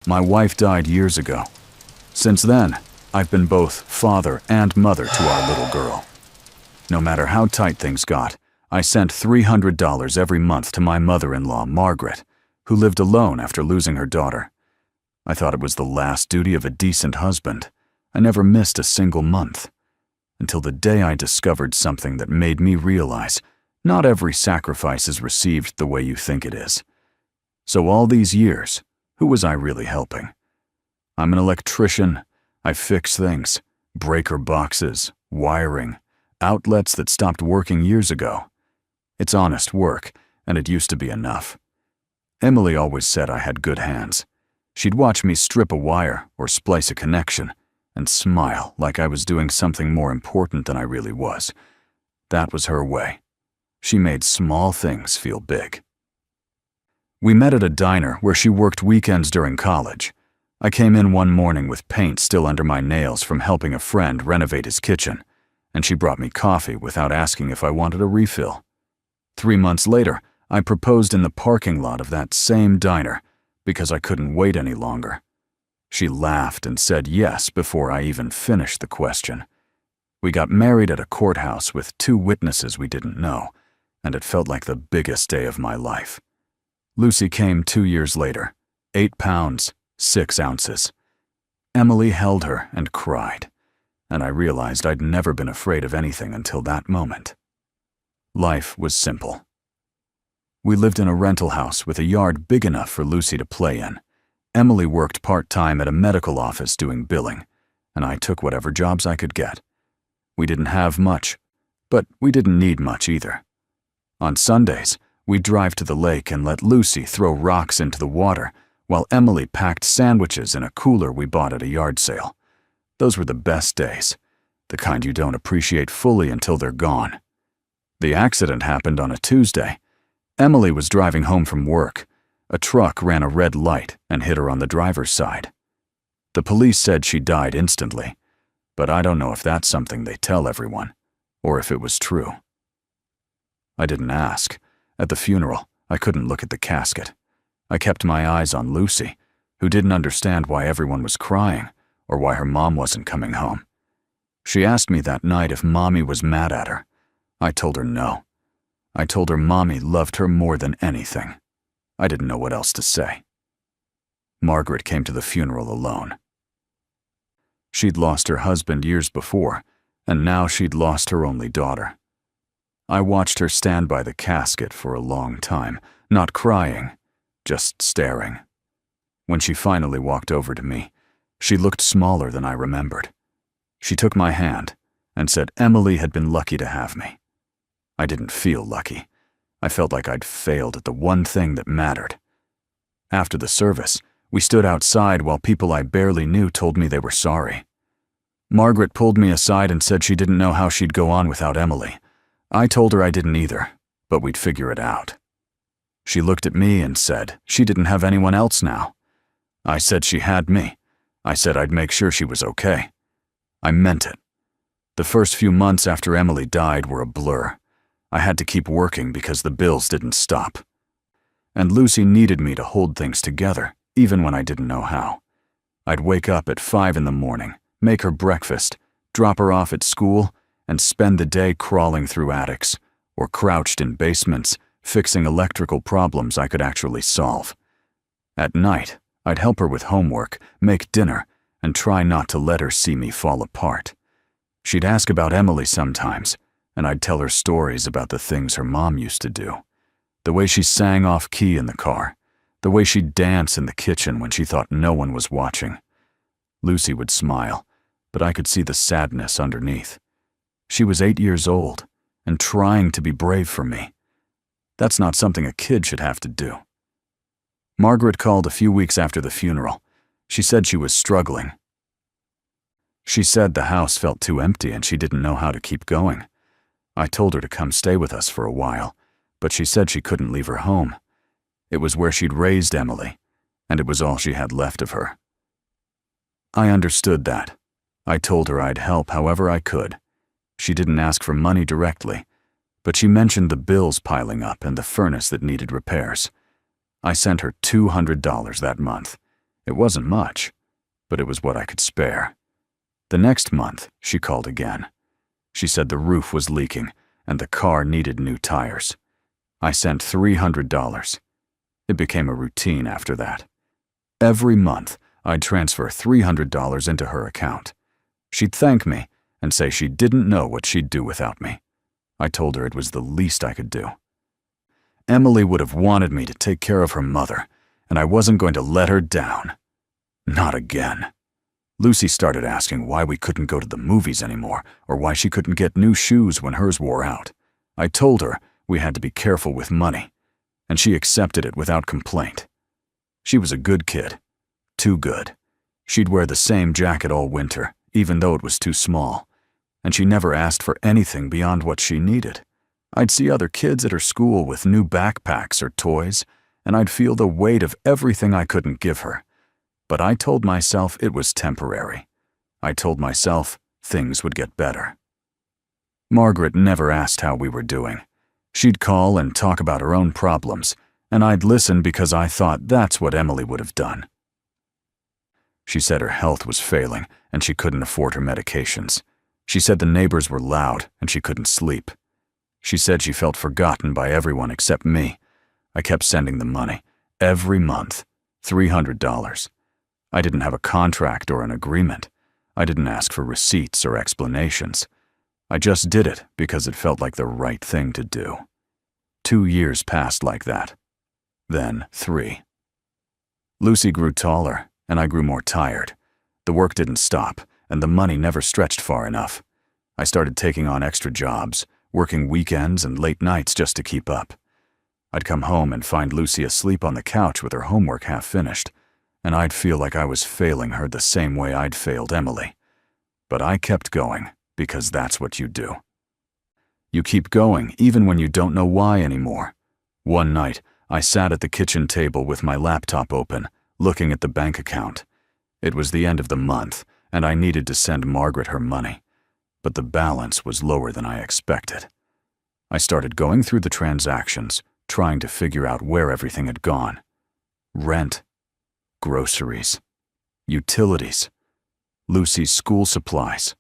My wife died years ago. Since then, I've been both father and mother to our little girl. No matter how tight things got, I sent $300 every month to my mother-in-law, Margaret, who lived alone after losing her daughter. I thought it was the last duty of a decent husband. I never missed a single month. Until the day I discovered something that made me realize not every sacrifice is received the way you think it is. So all these years, who was I really helping? I'm an electrician. I fix things, breaker boxes, wiring, outlets that stopped working years ago. It's honest work, and it used to be enough. Emily always said I had good hands. She'd watch me strip a wire or splice a connection and smile like I was doing something more important than I really was. That was her way. She made small things feel big. We met at a diner where she worked weekends during college. I came in one morning with paint still under my nails from helping a friend renovate his kitchen, and she brought me coffee without asking if I wanted a refill. 3 months later, I proposed in the parking lot of that same diner because I couldn't wait any longer. She laughed and said yes before I even finished the question. We got married at a courthouse with 2 witnesses we didn't know, and it felt like the biggest day of my life. Lucy came 2 years later, 8 pounds, 6 ounces. Emily held her and cried, and I realized I'd never been afraid of anything until that moment. Life was simple. We lived in a rental house with a yard big enough for Lucy to play in. Emily worked part-time at a medical office doing billing, and I took whatever jobs I could get. We didn't have much, but we didn't need much either. On Sundays, we'd drive to the lake and let Lucy throw rocks into the water while Emily packed sandwiches in a cooler we bought at a yard sale. Those were the best days, the kind you don't appreciate fully until they're gone. The accident happened on a Tuesday. Emily was driving home from work. A truck ran a red light and hit her on the driver's side. The police said she died instantly, but I don't know if that's something they tell everyone, or if it was true. I didn't ask. At the funeral, I couldn't look at the casket. I kept my eyes on Lucy, who didn't understand why everyone was crying or why her mom wasn't coming home. She asked me that night if Mommy was mad at her. I told her no. I told her Mommy loved her more than anything. I didn't know what else to say. Margaret came to the funeral alone. She'd lost her husband years before, and now she'd lost her only daughter. I watched her stand by the casket for a long time, not crying, just staring. When she finally walked over to me, she looked smaller than I remembered. She took my hand and said Emily had been lucky to have me. I didn't feel lucky. I felt like I'd failed at the one thing that mattered. After the service, we stood outside while people I barely knew told me they were sorry. Margaret pulled me aside and said she didn't know how she'd go on without Emily. I told her I didn't either, but we'd figure it out. She looked at me and said she didn't have anyone else now. I said she had me. I said I'd make sure she was okay. I meant it. The first few months after Emily died were a blur. I had to keep working because the bills didn't stop. And Lucy needed me to hold things together, even when I didn't know how. I'd wake up at 5 in the morning, make her breakfast, drop her off at school, and spend the day crawling through attics or crouched in basements, fixing electrical problems I could actually solve. At night, I'd help her with homework, make dinner, and try not to let her see me fall apart. She'd ask about Emily sometimes, and I'd tell her stories about the things her mom used to do. The way she sang off-key in the car, the way she'd dance in the kitchen when she thought no one was watching. Lucy would smile, but I could see the sadness underneath. She was 8 years old and trying to be brave for me. That's not something a kid should have to do. Margaret called a few weeks after the funeral. She said she was struggling. She said the house felt too empty and she didn't know how to keep going. I told her to come stay with us for a while, but she said she couldn't leave her home. It was where she'd raised Emily, and it was all she had left of her. I understood that. I told her I'd help however I could. She didn't ask for money directly, but she mentioned the bills piling up and the furnace that needed repairs. I sent her $200 that month. It wasn't much, but it was what I could spare. The next month, she called again. She said the roof was leaking and the car needed new tires. I sent $300. It became a routine after that. Every month, I'd transfer $300 into her account. She'd thank me and say she didn't know what she'd do without me. I told her it was the least I could do. Emily would have wanted me to take care of her mother, and I wasn't going to let her down. Not again. Lucy started asking why we couldn't go to the movies anymore, or why she couldn't get new shoes when hers wore out. I told her we had to be careful with money, and she accepted it without complaint. She was a good kid. Too good. She'd wear the same jacket all winter, even though it was too small, and she never asked for anything beyond what she needed. I'd see other kids at her school with new backpacks or toys, and I'd feel the weight of everything I couldn't give her. But I told myself it was temporary. I told myself things would get better. Margaret never asked how we were doing. She'd call and talk about her own problems, and I'd listen because I thought that's what Emily would have done. She said her health was failing and she couldn't afford her medications. She said the neighbors were loud and she couldn't sleep. She said she felt forgotten by everyone except me. I kept sending the money, every month, $300. I didn't have a contract or an agreement. I didn't ask for receipts or explanations. I just did it because it felt like the right thing to do. 2 years passed like that. Then 3. Lucy grew taller, and I grew more tired. The work didn't stop, and the money never stretched far enough. I started taking on extra jobs, working weekends and late nights just to keep up. I'd come home and find Lucy asleep on the couch with her homework half finished, and I'd feel like I was failing her the same way I'd failed Emily. But I kept going, because that's what you do. You keep going even when you don't know why anymore. One night, I sat at the kitchen table with my laptop open, looking at the bank account. It was the end of the month, and I needed to send Margaret her money, but the balance was lower than I expected. I started going through the transactions, trying to figure out where everything had gone. Rent, groceries, utilities, Lucy's school supplies,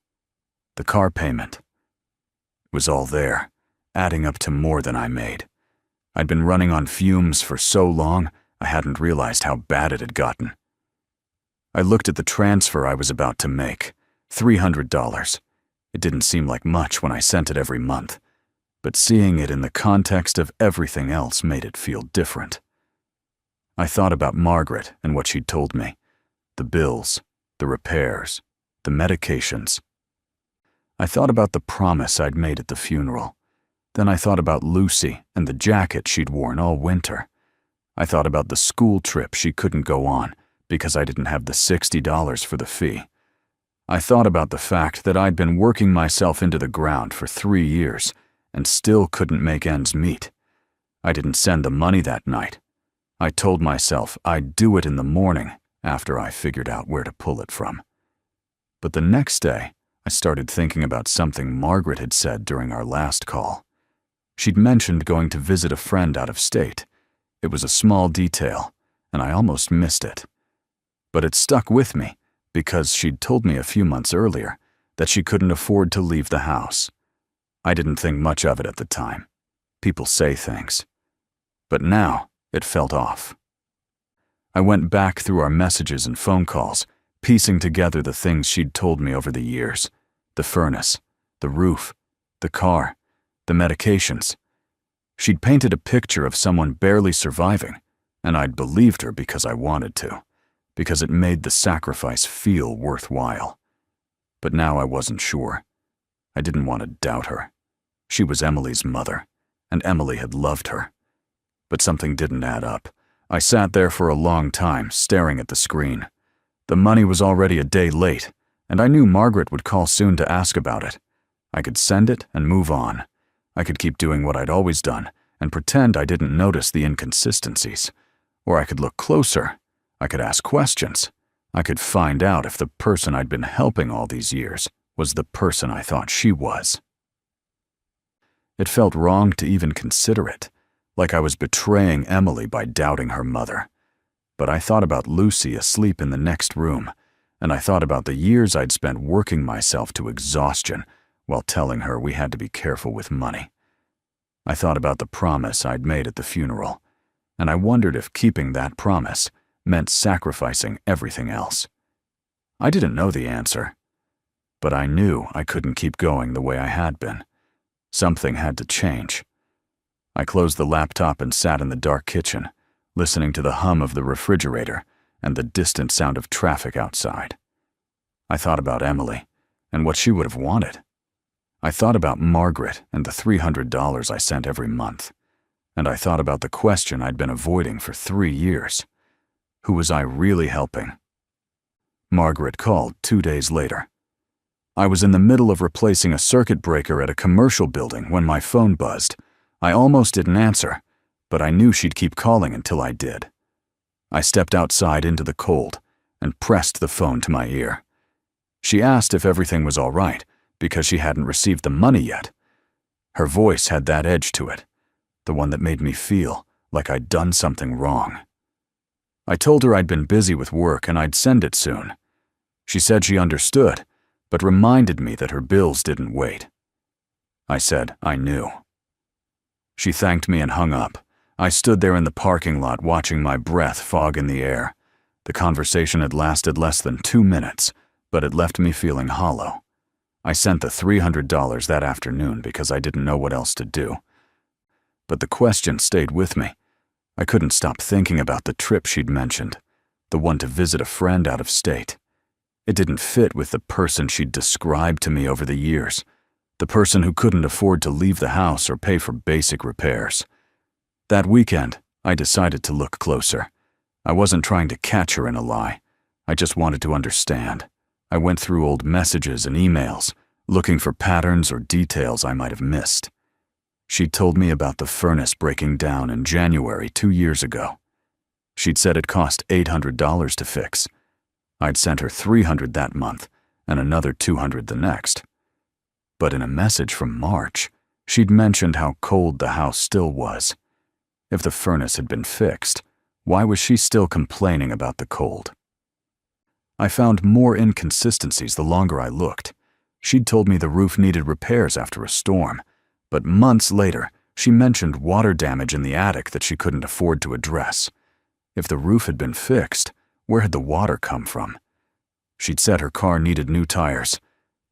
the car payment. It was all there, adding up to more than I made. I'd been running on fumes for so long, I hadn't realized how bad it had gotten. I looked at the transfer I was about to make, $300. It didn't seem like much when I sent it every month, but seeing it in the context of everything else made it feel different. I thought about Margaret and what she'd told me, the bills, the repairs, the medications. I thought about the promise I'd made at the funeral. Then I thought about Lucy and the jacket she'd worn all winter. I thought about the school trip she couldn't go on because I didn't have the $60 for the fee. I thought about the fact that I'd been working myself into the ground for 3 years and still couldn't make ends meet. I didn't send the money that night. I told myself I'd do it in the morning after I figured out where to pull it from. But the next day, I started thinking about something Margaret had said during our last call. She'd mentioned going to visit a friend out of state. It was a small detail, and I almost missed it. But it stuck with me because she'd told me a few months earlier that she couldn't afford to leave the house. I didn't think much of it at the time. People say things. But now, it felt off. I went back through our messages and phone calls, piecing together the things she'd told me over the years. The furnace, the roof, the car, the medications. She'd painted a picture of someone barely surviving, and I'd believed her because I wanted to, because it made the sacrifice feel worthwhile. But now I wasn't sure. I didn't want to doubt her. She was Emily's mother, and Emily had loved her. But something didn't add up. I sat there for a long time, staring at the screen. The money was already a day late, and I knew Margaret would call soon to ask about it. I could send it and move on. I could keep doing what I'd always done and pretend I didn't notice the inconsistencies. Or I could look closer. I could ask questions. I could find out if the person I'd been helping all these years was the person I thought she was. It felt wrong to even consider it, like I was betraying Emily by doubting her mother. But I thought about Lucy asleep in the next room, and I thought about the years I'd spent working myself to exhaustion while telling her we had to be careful with money. I thought about the promise I'd made at the funeral, and I wondered if keeping that promise meant sacrificing everything else. I didn't know the answer, but I knew I couldn't keep going the way I had been. Something had to change. I closed the laptop and sat in the dark kitchen, listening to the hum of the refrigerator and the distant sound of traffic outside. I thought about Emily and what she would have wanted. I thought about Margaret and the $300 I sent every month. And I thought about the question I'd been avoiding for 3 years. Who was I really helping? Margaret called 2 days later. I was in the middle of replacing a circuit breaker at a commercial building when my phone buzzed. I almost didn't answer, but I knew she'd keep calling until I did. I stepped outside into the cold and pressed the phone to my ear. She asked if everything was all right because she hadn't received the money yet. Her voice had that edge to it, the one that made me feel like I'd done something wrong. I told her I'd been busy with work and I'd send it soon. She said she understood, but reminded me that her bills didn't wait. I said I knew. She thanked me and hung up. I stood there in the parking lot watching my breath fog in the air. The conversation had lasted less than 2 minutes, but it left me feeling hollow. I sent the $300 that afternoon because I didn't know what else to do. But the question stayed with me. I couldn't stop thinking about the trip she'd mentioned, the one to visit a friend out of state. It didn't fit with the person she'd described to me over the years, the person who couldn't afford to leave the house or pay for basic repairs. That weekend, I decided to look closer. I wasn't trying to catch her in a lie. I just wanted to understand. I went through old messages and emails, looking for patterns or details I might have missed. She'd told me about the furnace breaking down in January 2 years ago. She'd said it cost $800 to fix. I'd sent her $300 that month and another $200 the next. But in a message from March, she'd mentioned how cold the house still was. If the furnace had been fixed, why was she still complaining about the cold? I found more inconsistencies the longer I looked. She'd told me the roof needed repairs after a storm, but months later, she mentioned water damage in the attic that she couldn't afford to address. If the roof had been fixed, where had the water come from? She'd said her car needed new tires,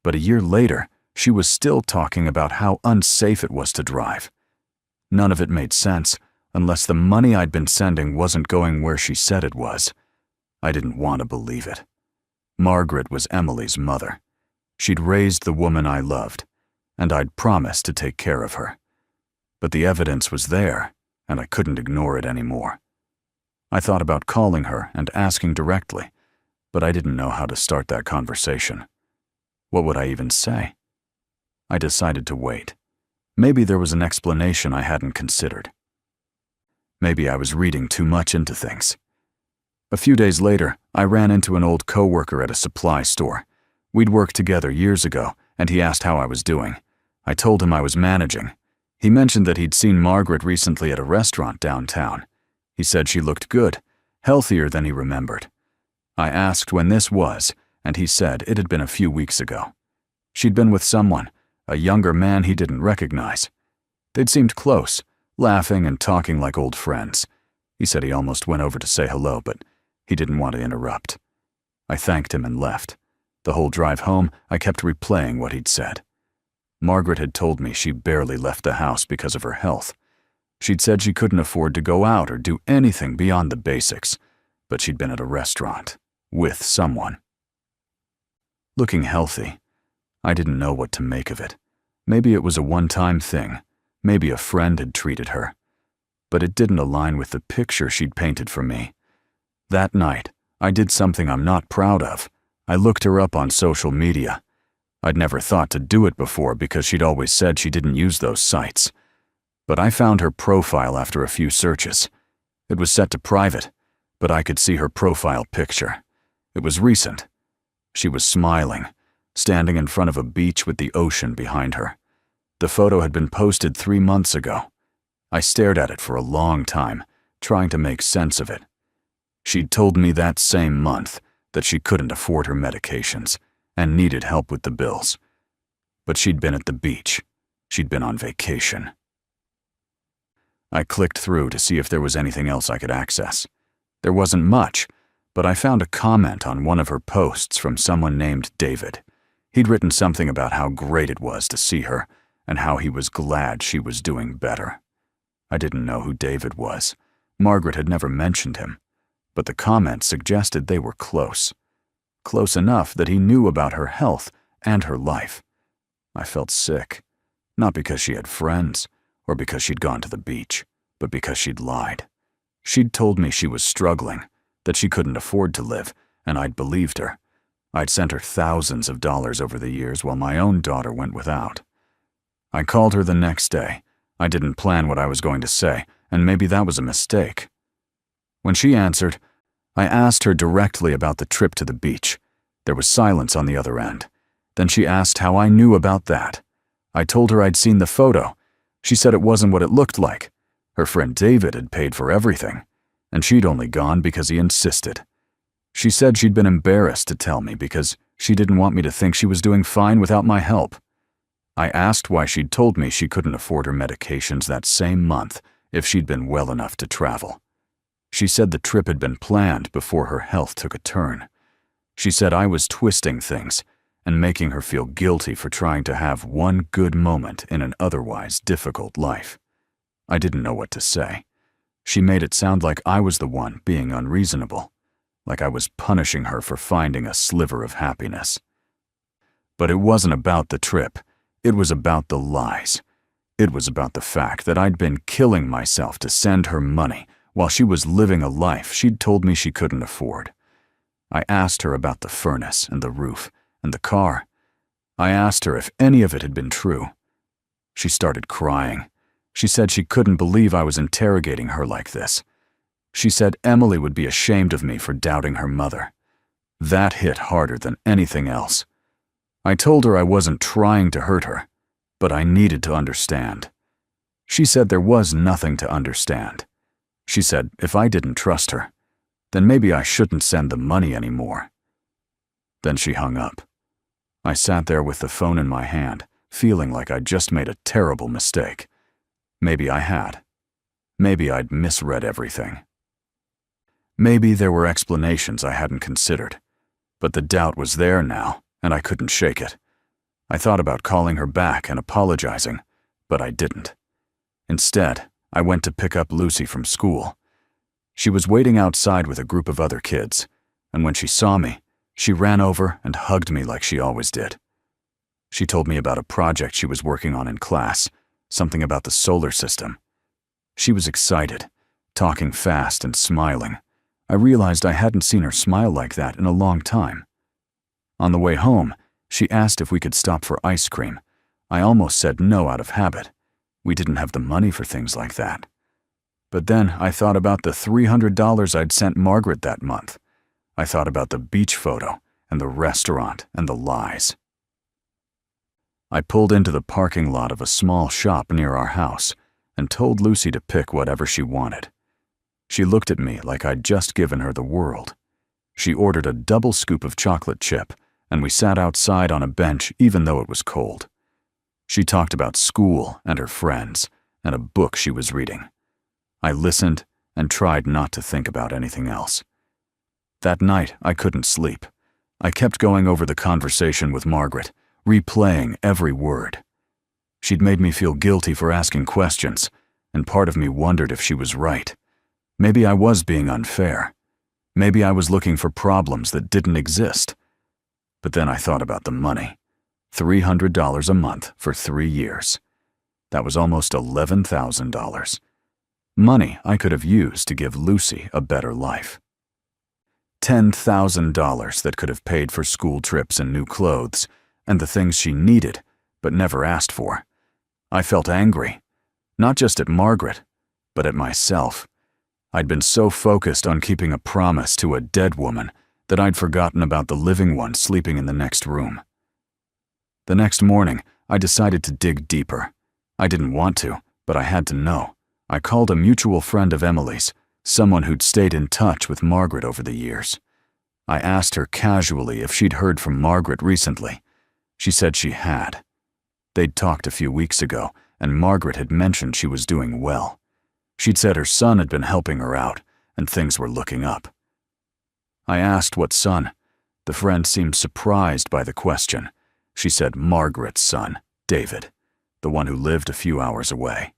but a year later, she was still talking about how unsafe it was to drive. None of it made sense unless the money I'd been sending wasn't going where she said it was. I didn't want to believe it. Margaret was Emily's mother. She'd raised the woman I loved, and I'd promised to take care of her. But the evidence was there, and I couldn't ignore it anymore. I thought about calling her and asking directly, but I didn't know how to start that conversation. What would I even say? I decided to wait. Maybe there was an explanation I hadn't considered. Maybe I was reading too much into things. A few days later, I ran into an old coworker at a supply store. We'd worked together years ago, and he asked how I was doing. I told him I was managing. He mentioned that he'd seen Margaret recently at a restaurant downtown. He said she looked good, healthier than he remembered. I asked when this was, and he said it had been a few weeks ago. She'd been with someone, a younger man he didn't recognize. They'd seemed close, laughing and talking like old friends. He said he almost went over to say hello, but he didn't want to interrupt. I thanked him and left. The whole drive home, I kept replaying what he'd said. Margaret had told me she barely left the house because of her health. She'd said she couldn't afford to go out or do anything beyond the basics, but she'd been at a restaurant, with someone. Looking healthy, I didn't know what to make of it. Maybe it was a one-time thing. Maybe a friend had treated her. But it didn't align with the picture she'd painted for me. That night, I did something I'm not proud of. I looked her up on social media. I'd never thought to do it before because she'd always said she didn't use those sites. But I found her profile after a few searches. It was set to private, but I could see her profile picture. It was recent. She was smiling, standing in front of a beach with the ocean behind her. The photo had been posted 3 months ago. I stared at it for a long time, trying to make sense of it. She'd told me that same month that she couldn't afford her medications and needed help with the bills. But she'd been at the beach. She'd been on vacation. I clicked through to see if there was anything else I could access. There wasn't much, but I found a comment on one of her posts from someone named David. He'd written something about how great it was to see her and how he was glad she was doing better. I didn't know who David was. Margaret had never mentioned him, but the comment suggested they were close. Close enough that he knew about her health and her life. I felt sick, not because she had friends or because she'd gone to the beach, but because she'd lied. She'd told me she was struggling, that she couldn't afford to live, and I'd believed her. I'd sent her thousands of dollars over the years while my own daughter went without. I called her the next day. I didn't plan what I was going to say, and maybe that was a mistake. When she answered, I asked her directly about the trip to the beach. There was silence on the other end. Then she asked how I knew about that. I told her I'd seen the photo. She said it wasn't what it looked like. Her friend David had paid for everything, and she'd only gone because he insisted. She said she'd been embarrassed to tell me because she didn't want me to think she was doing fine without my help. I asked why she'd told me she couldn't afford her medications that same month if she'd been well enough to travel. She said the trip had been planned before her health took a turn. She said I was twisting things and making her feel guilty for trying to have one good moment in an otherwise difficult life. I didn't know what to say. She made it sound like I was the one being unreasonable, like I was punishing her for finding a sliver of happiness. But it wasn't about the trip. It was about the lies. It was about the fact that I'd been killing myself to send her money while she was living a life she'd told me she couldn't afford. I asked her about the furnace and the roof and the car. I asked her if any of it had been true. She started crying. She said she couldn't believe I was interrogating her like this. She said Emily would be ashamed of me for doubting her mother. That hit harder than anything else. I told her I wasn't trying to hurt her, but I needed to understand. She said there was nothing to understand. She said if I didn't trust her, then maybe I shouldn't send the money anymore. Then she hung up. I sat there with the phone in my hand, feeling like I'd just made a terrible mistake. Maybe I had. Maybe I'd misread everything. Maybe there were explanations I hadn't considered, but the doubt was there now, and I couldn't shake it. I thought about calling her back and apologizing, but I didn't. Instead, I went to pick up Lucy from school. She was waiting outside with a group of other kids, and when she saw me, she ran over and hugged me like she always did. She told me about a project she was working on in class, something about the solar system. She was excited, talking fast and smiling. I realized I hadn't seen her smile like that in a long time. On the way home, she asked if we could stop for ice cream. I almost said no out of habit. We didn't have the money for things like that. But then I thought about the $300 I'd sent Margaret that month. I thought about the beach photo and the restaurant and the lies. I pulled into the parking lot of a small shop near our house and told Lucy to pick whatever she wanted. She looked at me like I'd just given her the world. She ordered a double scoop of chocolate chip, and we sat outside on a bench even though it was cold. She talked about school and her friends and a book she was reading. I listened and tried not to think about anything else. That night, I couldn't sleep. I kept going over the conversation with Margaret, replaying every word. She'd made me feel guilty for asking questions, and part of me wondered if she was right. Maybe I was being unfair. Maybe I was looking for problems that didn't exist. But then I thought about the money. $300 a month for 3 years. That was almost $11,000. Money I could have used to give Lucy a better life. $10,000 that could have paid for school trips and new clothes, and the things she needed, but never asked for. I felt angry, not just at Margaret, but at myself. I'd been so focused on keeping a promise to a dead woman that I'd forgotten about the living one sleeping in the next room. The next morning, I decided to dig deeper. I didn't want to, but I had to know. I called a mutual friend of Emily's, someone who'd stayed in touch with Margaret over the years. I asked her casually if she'd heard from Margaret recently. She said she had. They'd talked a few weeks ago, and Margaret had mentioned she was doing well. She'd said her son had been helping her out, and things were looking up. I asked what son. The friend seemed surprised by the question. She said Margaret's son, David, the one who lived a few hours away.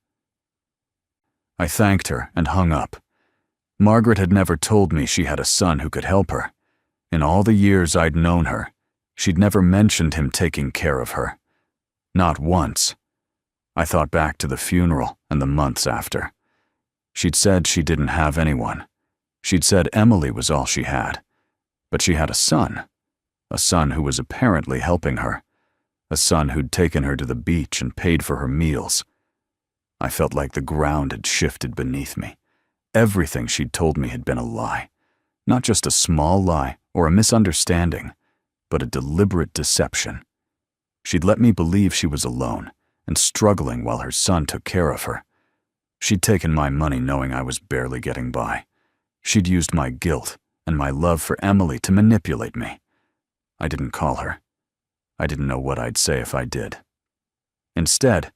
I thanked her and hung up. Margaret had never told me she had a son who could help her. In all the years I'd known her, she'd never mentioned him taking care of her. Not once. I thought back to the funeral and the months after. She'd said she didn't have anyone. She'd said Emily was all she had. But she had a son who was apparently helping her, a son who'd taken her to the beach and paid for her meals. I felt like the ground had shifted beneath me. Everything she'd told me had been a lie. Not just a small lie or a misunderstanding, but a deliberate deception. She'd let me believe she was alone and struggling while her son took care of her. She'd taken my money knowing I was barely getting by. She'd used my guilt and my love for Emily to manipulate me. I didn't call her. I didn't know what I'd say if I did. Instead,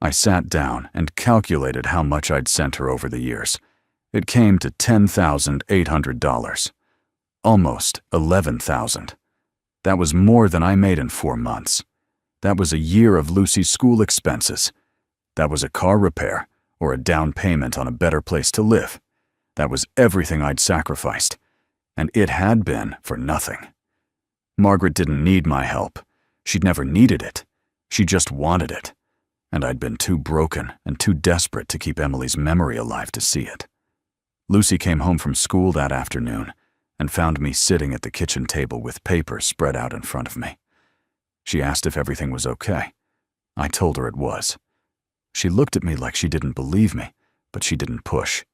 I sat down and calculated how much I'd sent her over the years. It came to $10,800. Almost $11,000. That was more than I made in 4 months. That was a year of Lucy's school expenses. That was a car repair or a down payment on a better place to live. That was everything I'd sacrificed, and it had been for nothing. Margaret didn't need my help. She'd never needed it. She just wanted it, and I'd been too broken and too desperate to keep Emily's memory alive to see it. Lucy came home from school that afternoon and found me sitting at the kitchen table with papers spread out in front of me. She asked if everything was okay. I told her it was. She looked at me like she didn't believe me, but she didn't push.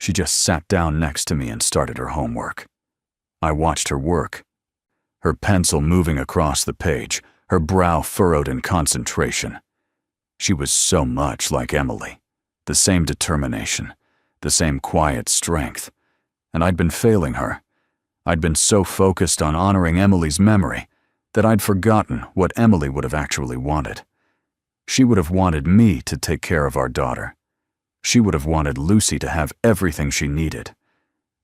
She just sat down next to me and started her homework. I watched her work, her pencil moving across the page, her brow furrowed in concentration. She was so much like Emily, the same determination, the same quiet strength, and I'd been failing her. I'd been so focused on honoring Emily's memory that I'd forgotten what Emily would have actually wanted. She would have wanted me to take care of our daughter. She would have wanted Lucy to have everything she needed.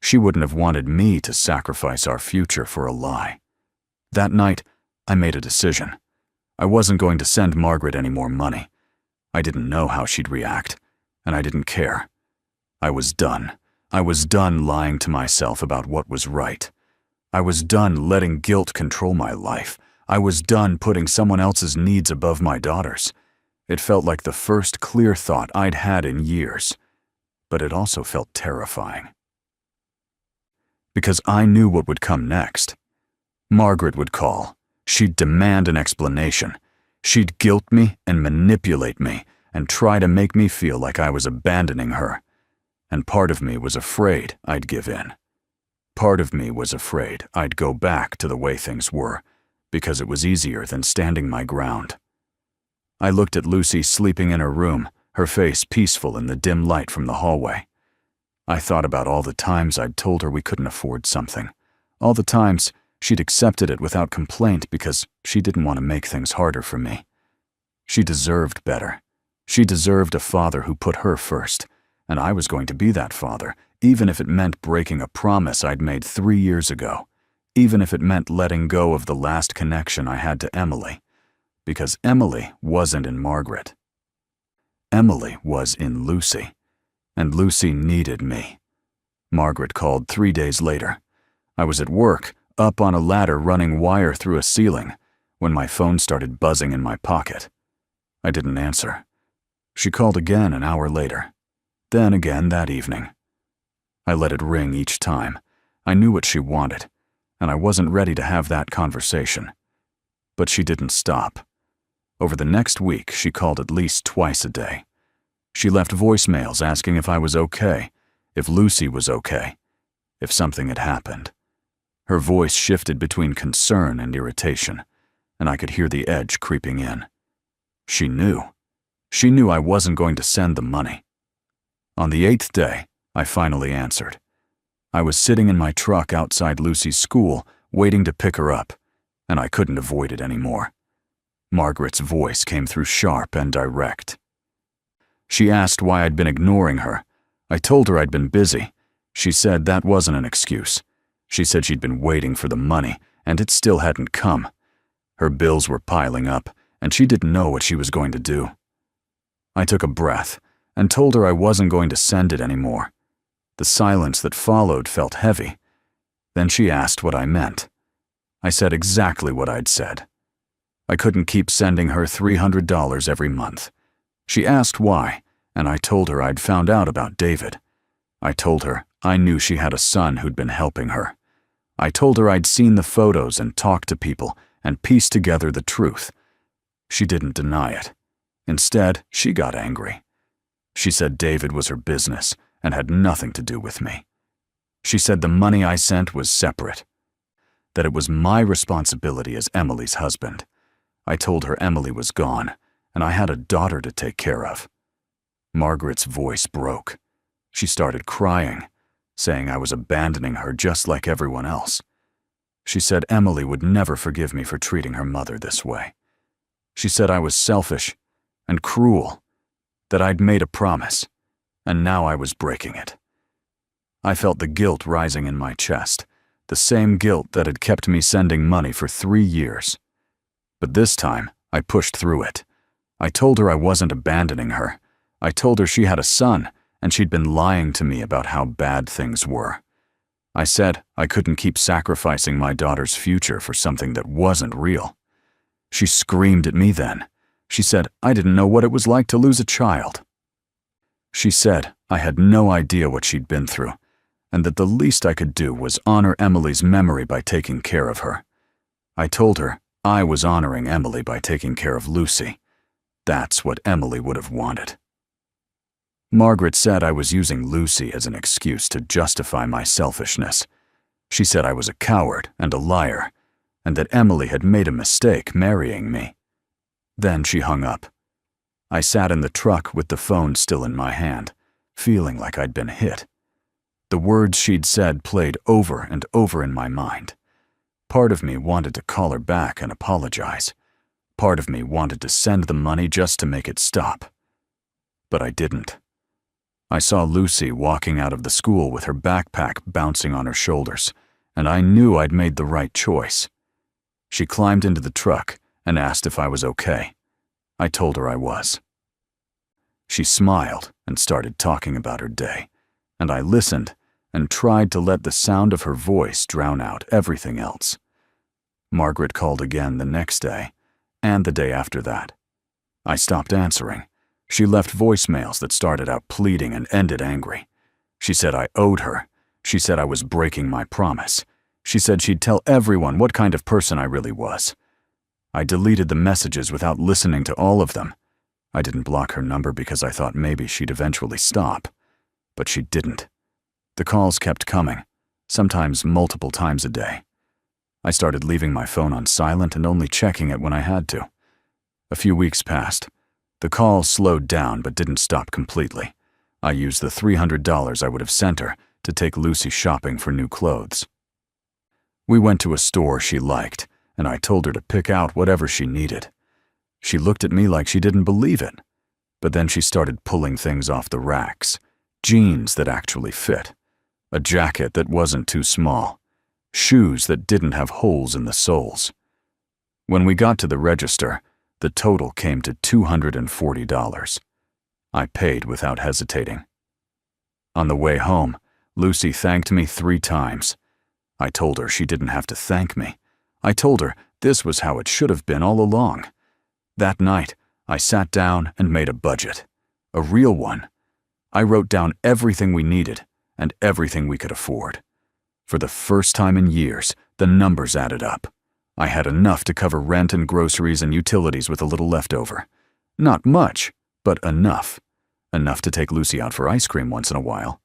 She wouldn't have wanted me to sacrifice our future for a lie. That night, I made a decision. I wasn't going to send Margaret any more money. I didn't know how she'd react, and I didn't care. I was done. I was done lying to myself about what was right. I was done letting guilt control my life. I was done putting someone else's needs above my daughter's. It felt like the first clear thought I'd had in years, but it also felt terrifying. Because I knew what would come next. Margaret would call. She'd demand an explanation. She'd guilt me and manipulate me and try to make me feel like I was abandoning her. And part of me was afraid I'd give in. Part of me was afraid I'd go back to the way things were, because it was easier than standing my ground. I looked at Lucy sleeping in her room, her face peaceful in the dim light from the hallway. I thought about all the times I'd told her we couldn't afford something, all the times she'd accepted it without complaint because she didn't want to make things harder for me. She deserved better. She deserved a father who put her first, and I was going to be that father, even if it meant breaking a promise I'd made 3 years ago, even if it meant letting go of the last connection I had to Emily. Because Emily wasn't in Margaret. Emily was in Lucy, and Lucy needed me. Margaret called 3 days later. I was at work, up on a ladder running wire through a ceiling, when my phone started buzzing in my pocket. I didn't answer. She called again an hour later, then again that evening. I let it ring each time. I knew what she wanted, and I wasn't ready to have that conversation. But she didn't stop. Over the next week, she called at least twice a day. She left voicemails asking if I was okay, if Lucy was okay, if something had happened. Her voice shifted between concern and irritation, and I could hear the edge creeping in. She knew. She knew I wasn't going to send the money. On the 8th day, I finally answered. I was sitting in my truck outside Lucy's school, waiting to pick her up, and I couldn't avoid it anymore. Margaret's voice came through sharp and direct. She asked why I'd been ignoring her. I told her I'd been busy. She said that wasn't an excuse. She said she'd been waiting for the money, and it still hadn't come. Her bills were piling up, and she didn't know what she was going to do. I took a breath and told her I wasn't going to send it anymore. The silence that followed felt heavy. Then she asked what I meant. I said exactly what I'd said. I couldn't keep sending her $300 every month. She asked why, and I told her I'd found out about David. I told her I knew she had a son who'd been helping her. I told her I'd seen the photos and talked to people and pieced together the truth. She didn't deny it. Instead, she got angry. She said David was her business and had nothing to do with me. She said the money I sent was separate, that it was my responsibility as Emily's husband. I told her Emily was gone, and I had a daughter to take care of. Margaret's voice broke. She started crying, saying I was abandoning her just like everyone else. She said Emily would never forgive me for treating her mother this way. She said I was selfish and cruel, that I'd made a promise, and now I was breaking it. I felt the guilt rising in my chest, the same guilt that had kept me sending money for 3 years. But this time, I pushed through it. I told her I wasn't abandoning her. I told her she had a son, and she'd been lying to me about how bad things were. I said I couldn't keep sacrificing my daughter's future for something that wasn't real. She screamed at me then. She said I didn't know what it was like to lose a child. She said I had no idea what she'd been through, and that the least I could do was honor Emily's memory by taking care of her. I told her I was honoring Emily by taking care of Lucy. That's what Emily would have wanted. Margaret said I was using Lucy as an excuse to justify my selfishness. She said I was a coward and a liar, and that Emily had made a mistake marrying me. Then she hung up. I sat in the truck with the phone still in my hand, feeling like I'd been hit. The words she'd said played over and over in my mind. Part of me wanted to call her back and apologize. Part of me wanted to send the money just to make it stop. But I didn't. I saw Lucy walking out of the school with her backpack bouncing on her shoulders, and I knew I'd made the right choice. She climbed into the truck and asked if I was okay. I told her I was. She smiled and started talking about her day, and I listened and tried to let the sound of her voice drown out everything else. Margaret called again the next day, and the day after that. I stopped answering. She left voicemails that started out pleading and ended angry. She said I owed her. She said I was breaking my promise. She said she'd tell everyone what kind of person I really was. I deleted the messages without listening to all of them. I didn't block her number because I thought maybe she'd eventually stop. But she didn't. The calls kept coming, sometimes multiple times a day. I started leaving my phone on silent and only checking it when I had to. A few weeks passed. The calls slowed down but didn't stop completely. I used the $300 I would have sent her to take Lucy shopping for new clothes. We went to a store she liked, and I told her to pick out whatever she needed. She looked at me like she didn't believe it, but then she started pulling things off the racks, jeans that actually fit, a jacket that wasn't too small, shoes that didn't have holes in the soles. When we got to the register, the total came to $240. I paid without hesitating. On the way home, Lucy thanked me 3 times. I told her she didn't have to thank me. I told her this was how it should have been all along. That night, I sat down and made a budget, a real one. I wrote down everything we needed and everything we could afford. For the first time in years, the numbers added up. I had enough to cover rent and groceries and utilities with a little left over. Not much, but enough. Enough to take Lucy out for ice cream once in a while.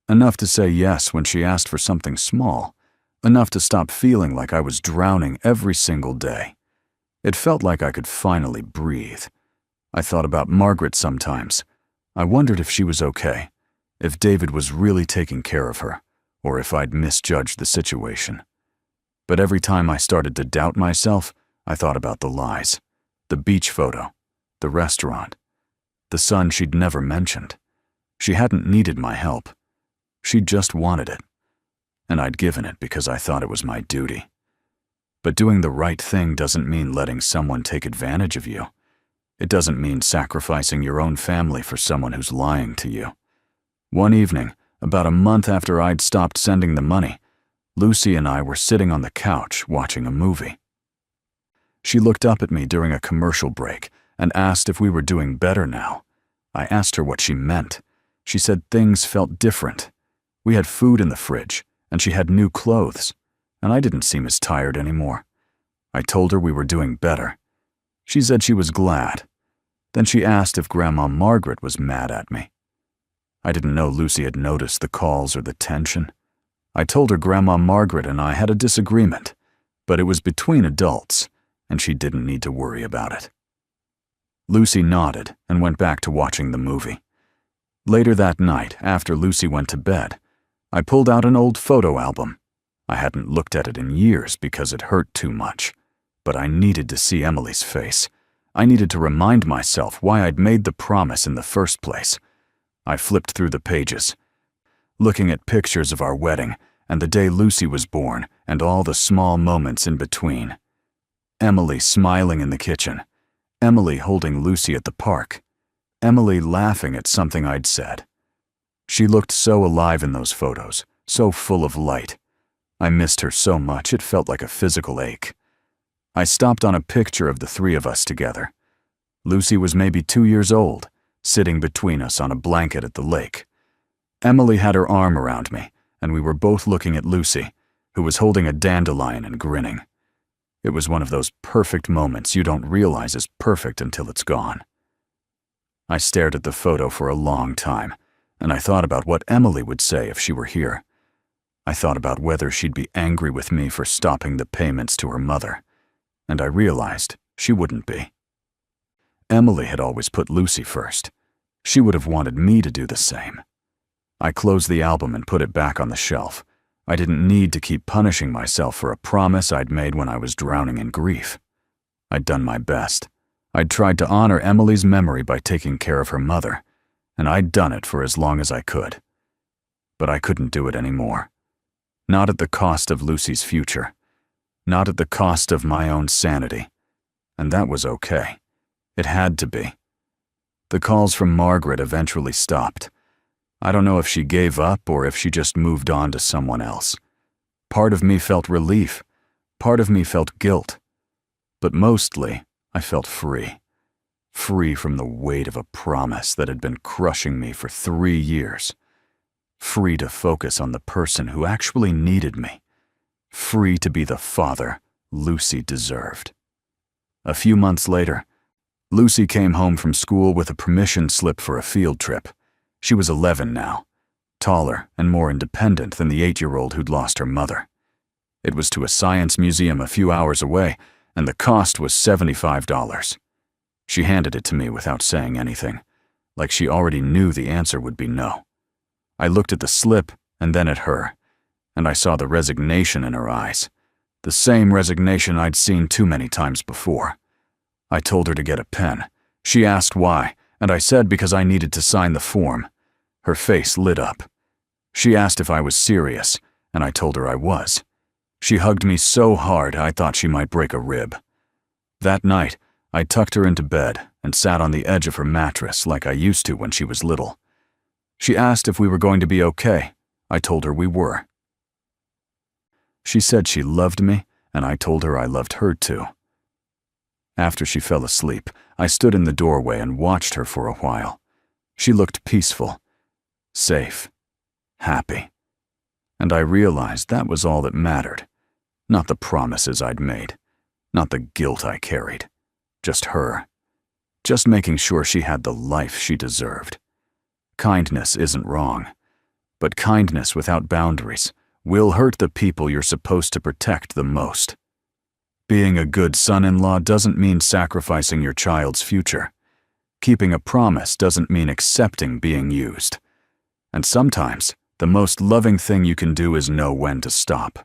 Enough to say yes when she asked for something small. Enough to stop feeling like I was drowning every single day. It felt like I could finally breathe. I thought about Margaret sometimes. I wondered if she was okay, if David was really taking care of her, or if I'd misjudged the situation. But every time I started to doubt myself, I thought about the lies, the beach photo, the restaurant, the son she'd never mentioned. She hadn't needed my help. She'd just wanted it. And I'd given it because I thought it was my duty. But doing the right thing doesn't mean letting someone take advantage of you. It doesn't mean sacrificing your own family for someone who's lying to you. One evening, about a month after I'd stopped sending the money, Lucy and I were sitting on the couch watching a movie. She looked up at me during a commercial break and asked if we were doing better now. I asked her what she meant. She said things felt different. We had food in the fridge, and she had new clothes, and I didn't seem as tired anymore. I told her we were doing better. She said she was glad. Then she asked if Grandma Margaret was mad at me. I didn't know Lucy had noticed the calls or the tension. I told her Grandma Margaret and I had a disagreement, but it was between adults, and she didn't need to worry about it. Lucy nodded and went back to watching the movie. Later that night, after Lucy went to bed, I pulled out an old photo album. I hadn't looked at it in years because it hurt too much, but I needed to see Emily's face. I needed to remind myself why I'd made the promise in the first place. I flipped through the pages, looking at pictures of our wedding and the day Lucy was born and all the small moments in between. Emily smiling in the kitchen, Emily holding Lucy at the park, Emily laughing at something I'd said. She looked so alive in those photos, so full of light. I missed her so much it felt like a physical ache. I stopped on a picture of the three of us together. Lucy was maybe 2 years old, sitting between us on a blanket at the lake. Emily had her arm around me, and we were both looking at Lucy, who was holding a dandelion and grinning. It was one of those perfect moments you don't realize is perfect until it's gone. I stared at the photo for a long time, and I thought about what Emily would say if she were here. I thought about whether she'd be angry with me for stopping the payments to her mother, and I realized she wouldn't be. Emily had always put Lucy first. She would have wanted me to do the same. I closed the album and put it back on the shelf. I didn't need to keep punishing myself for a promise I'd made when I was drowning in grief. I'd done my best. I'd tried to honor Emily's memory by taking care of her mother, and I'd done it for as long as I could. But I couldn't do it anymore. Not at the cost of Lucy's future. Not at the cost of my own sanity. And that was okay. It had to be. The calls from Margaret eventually stopped. I don't know if she gave up or if she just moved on to someone else. Part of me felt relief. Part of me felt guilt. But mostly, I felt free. Free from the weight of a promise that had been crushing me for 3 years. Free to focus on the person who actually needed me. Free to be the father Lucy deserved. A few months later, Lucy came home from school with a permission slip for a field trip. She was 11 now, taller and more independent than the 8-year-old who'd lost her mother. It was to a science museum a few hours away, and the cost was $75. She handed it to me without saying anything, like she already knew the answer would be no. I looked at the slip and then at her, and I saw the resignation in her eyes, the same resignation I'd seen too many times before. I told her to get a pen. She asked why, and I said because I needed to sign the form. Her face lit up. She asked if I was serious, and I told her I was. She hugged me so hard I thought she might break a rib. That night, I tucked her into bed and sat on the edge of her mattress like I used to when she was little. She asked if we were going to be okay. I told her we were. She said she loved me, and I told her I loved her too. After she fell asleep, I stood in the doorway and watched her for a while. She looked peaceful, safe, happy. And I realized that was all that mattered. Not the promises I'd made, not the guilt I carried. Just her. Just making sure she had the life she deserved. Kindness isn't wrong, but kindness without boundaries will hurt the people you're supposed to protect the most. Being a good son-in-law doesn't mean sacrificing your child's future. Keeping a promise doesn't mean accepting being used. And sometimes, the most loving thing you can do is know when to stop.